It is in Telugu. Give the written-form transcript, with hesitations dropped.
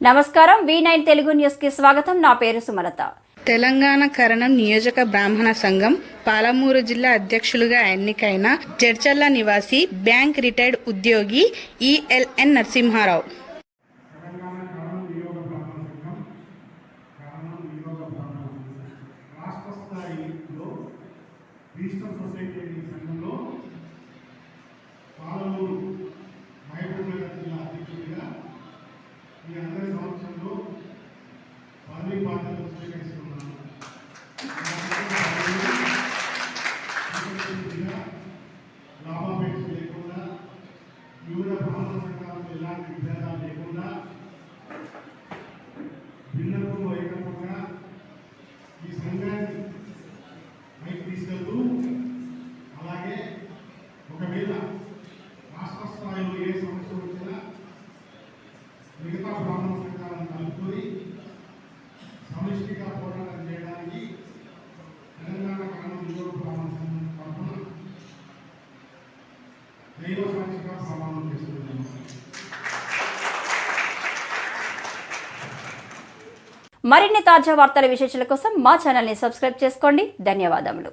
నమస్కారం V9 తెలుగు న్యూస్ కి స్వాగతం. నా పేరు సుమలత. తెలంగాణ కరణం నియోజక బ్రాహ్మణ సంఘం పాలమూరు జిల్లా అధ్యక్షులుగా ఎన్నికైన జడ్చర్ల నివాసి బ్యాంక్ రిటైర్డ్ ఉద్యోగి ELN నరసింహారావు. మీ అందరి సంవత్సరంలో పదవి బాధ్యతలు స్వీకరిస్తున్నాను. లాభాపేక్ష లేకుండా వివిధ బ్రాహ్మణ సంఘాలకు ఎలాంటి విభేదాలు లేకుండా భిన్నత్వం వైకల్పంగా ఈ సంఘాన్ని పైకి తీసుకెళ్తూ, అలాగే ఒకవేళ రాష్ట్ర స్థాయిలో ఏ సమస్య వచ్చినా మిగతా బ్రాహ్మణ సంఘాలను కలుపుకొని సమిష్టిగా పోరాటం చేయడానికి తెలంగాణ కరణం నియోజక బ్రాహ్మణ సంఘం తరఫున దైవ సాక్షిగా ప్రమాణం చేస్తున్నాము. మరిన్ని తాజా వార్తల విశేషాల కోసం మా ఛానల్ని సబ్స్క్రైబ్ చేసుకోండి. ధన్యవాదములు.